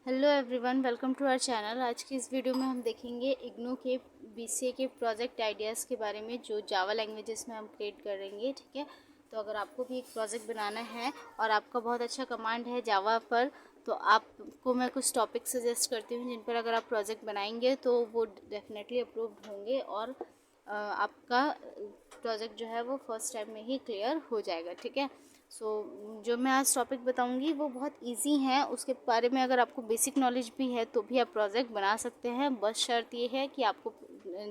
Hello everyone, welcome to our channel. आज की इस वीडियो में हम देखेंगे इग्नू के बीसीए के प्रोजेक्ट आइडियाज़ के बारे में जो जावा लैंग्वेजेस में हम क्रिएट करेंगे। ठीक है, तो अगर आपको भी एक प्रोजेक्ट बनाना है और आपका बहुत अच्छा कमांड है जावा पर, तो आपको मैं कुछ टॉपिक सजेस्ट करती हूँ जिन पर अगर आप प्रोजेक्ट बनाएंगे तो वो डेफिनेटली अप्रूव्ड होंगे और आपका प्रोजेक्ट जो है वो फर्स्ट टाइम में ही क्लियर हो जाएगा। ठीक है, जो मैं आज टॉपिक बताऊंगी वो बहुत इजी है। उसके बारे में अगर आपको बेसिक नॉलेज भी है तो भी आप प्रोजेक्ट बना सकते हैं। बस शर्त ये है कि आपको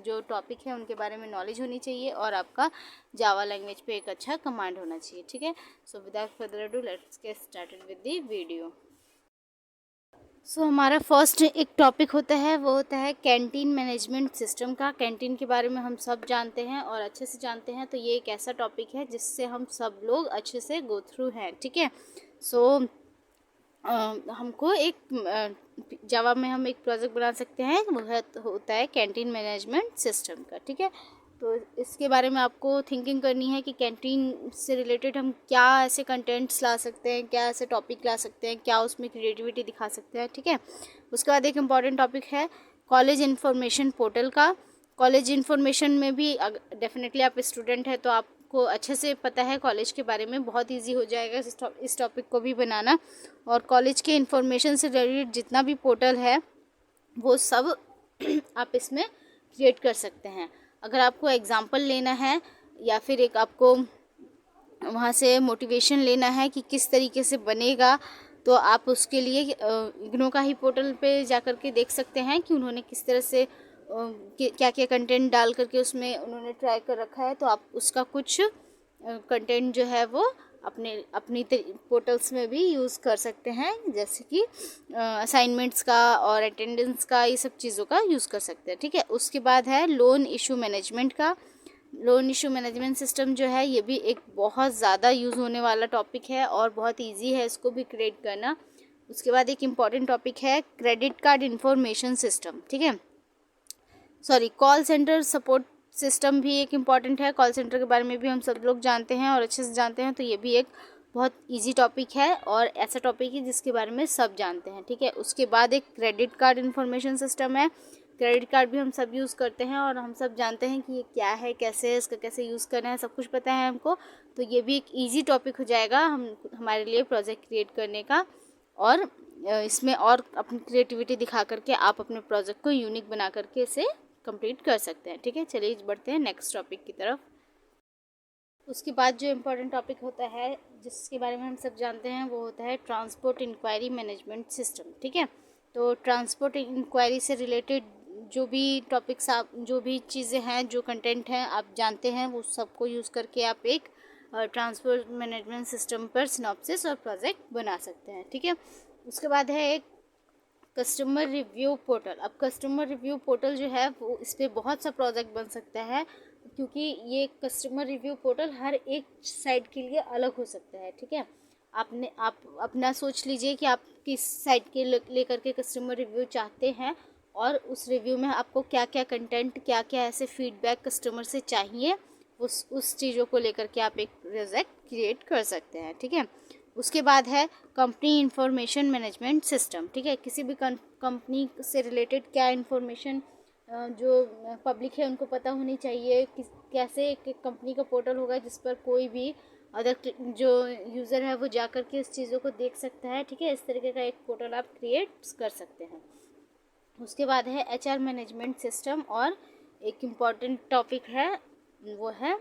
जो टॉपिक है उनके बारे में नॉलेज होनी चाहिए और आपका जावा लैंग्वेज पे एक अच्छा कमांड होना चाहिए। ठीक है, so without further ado let's get started with the video. हमारा फर्स्ट एक टॉपिक होता है, वो होता है कैंटीन मैनेजमेंट सिस्टम का। कैंटीन के बारे में हम सब जानते हैं और अच्छे से जानते हैं, तो ये एक ऐसा टॉपिक है जिससे हम सब लोग अच्छे से गो थ्रू हैं। ठीक है, हमको एक जावा में हम एक प्रोजेक्ट बना सकते हैं, वो होता है कैंटीन मैनेजमेंट सिस्टम का। ठीक है, तो इसके बारे में आपको थिंकिंग करनी है कि कैंटीन से रिलेटेड हम क्या ऐसे कंटेंट्स ला सकते हैं, क्या ऐसे टॉपिक ला सकते हैं, क्या उसमें क्रिएटिविटी दिखा सकते हैं। ठीक है, उसके बाद एक इम्पॉर्टेंट टॉपिक है कॉलेज इन्फॉर्मेशन पोर्टल का। कॉलेज इन्फॉर्मेशन में भी डेफिनेटली आप स्टूडेंट हैं तो आपको अच्छे से पता है कॉलेज के बारे में, बहुत ईजी हो जाएगा इस टॉपिक को भी बनाना। और कॉलेज के इन्फॉर्मेशन से रिलेटेड जितना भी पोर्टल है वो सब आप इसमें क्रिएट कर सकते हैं। अगर आपको एग्जाम्पल लेना है या फिर एक आपको वहाँ से मोटिवेशन लेना है कि किस तरीके से बनेगा, तो आप उसके लिए इग्नू का ही पोर्टल पे जा कर के देख सकते हैं कि उन्होंने किस तरह से क्या क्या कंटेंट डाल करके उसमें उन्होंने ट्राई कर रखा है। तो आप उसका कुछ कंटेंट जो है वो अपनी पोर्टल्स में भी यूज़ कर सकते हैं, जैसे कि असाइनमेंट्स का और अटेंडेंस का, ये सब चीज़ों का यूज़ कर सकते हैं। ठीक है, उसके बाद है लोन इशू मैनेजमेंट का। लोन इशू मैनेजमेंट सिस्टम जो है ये भी एक बहुत ज़्यादा यूज़ होने वाला टॉपिक है और बहुत ईजी है इसको भी क्रिएट करना। उसके बाद एक इम्पॉर्टेंट टॉपिक है क्रेडिट कार्ड इंफॉर्मेशन सिस्टम। ठीक है, कॉल सेंटर सपोर्ट सिस्टम भी एक इम्पॉर्टेंट है। कॉल सेंटर के बारे में भी हम सब लोग जानते हैं और अच्छे से जानते हैं, तो ये भी एक बहुत इजी टॉपिक है और ऐसा टॉपिक है जिसके बारे में सब जानते हैं। ठीक है, उसके बाद एक क्रेडिट कार्ड इंफॉर्मेशन सिस्टम है। क्रेडिट कार्ड भी हम सब यूज़ करते हैं और हम सब जानते हैं कि ये क्या है, कैसे है, इसका कैसे यूज़ करना है, सब कुछ पता है हमको। तो ये भी एक ईजी टॉपिक हो जाएगा हमारे लिए प्रोजेक्ट क्रिएट करने का। और इसमें और अपनी क्रिएटिविटी दिखा करके आप अपने प्रोजेक्ट को यूनिक बना करके इसे कंप्लीट कर सकते हैं। ठीक है, चलिए बढ़ते हैं नेक्स्ट टॉपिक की तरफ। उसके बाद जो इम्पोर्टेंट टॉपिक होता है जिसके बारे में हम सब जानते हैं वो होता है ट्रांसपोर्ट इंक्वायरी मैनेजमेंट सिस्टम। ठीक है, तो ट्रांसपोर्ट इंक्वायरी से रिलेटेड जो भी टॉपिक्स, आप जो भी चीज़ें हैं, जो कंटेंट हैं आप जानते हैं, वो सबको यूज़ करके आप एक ट्रांसपोर्ट मैनेजमेंट सिस्टम पर सिनॉप्सिस और प्रोजेक्ट बना सकते हैं। ठीक है, उसके बाद है एक कस्टमर रिव्यू पोर्टल। अब कस्टमर रिव्यू पोर्टल जो है वो इस पर बहुत सा प्रोजेक्ट बन सकता है, क्योंकि ये कस्टमर रिव्यू पोर्टल हर एक साइट के लिए अलग हो सकता है। ठीक है, आप अपना सोच लीजिए कि आप किस साइट के लेकर के कस्टमर रिव्यू चाहते हैं और उस रिव्यू में आपको क्या क्या कंटेंट, क्या क्या ऐसे फीडबैक कस्टमर से चाहिए, उस चीज़ों को लेकर के आप एक प्रोजेक्ट क्रिएट कर सकते हैं। ठीक है, उसके बाद है कंपनी इंफॉर्मेशन मैनेजमेंट सिस्टम। ठीक है, किसी भी कंपनी से रिलेटेड क्या इन्फॉर्मेशन जो पब्लिक है उनको पता होनी चाहिए, कैसे एक कंपनी का पोर्टल होगा जिस पर कोई भी अदर जो यूज़र है वो जा कर के इस चीज़ों को देख सकता है। ठीक है, इस तरीके का एक पोर्टल आप क्रिएट कर सकते हैं। उसके बाद है एचआर मैनेजमेंट सिस्टम और एक इम्पॉर्टेंट टॉपिक है वो है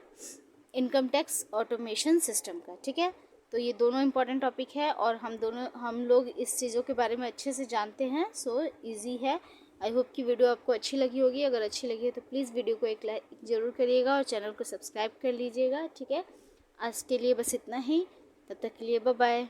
इनकम टैक्स ऑटोमेशन सिस्टम का। ठीक है, तो ये दोनों इम्पॉर्टेंट टॉपिक है और हम लोग इस चीज़ों के बारे में अच्छे से जानते हैं, सो इजी है। आई होप कि वीडियो आपको अच्छी लगी होगी। अगर अच्छी लगी है तो प्लीज़ वीडियो को एक लाइक ज़रूर करिएगा और चैनल को सब्सक्राइब कर लीजिएगा। ठीक है, आज के लिए बस इतना ही, तब तक के लिए बाय बाय।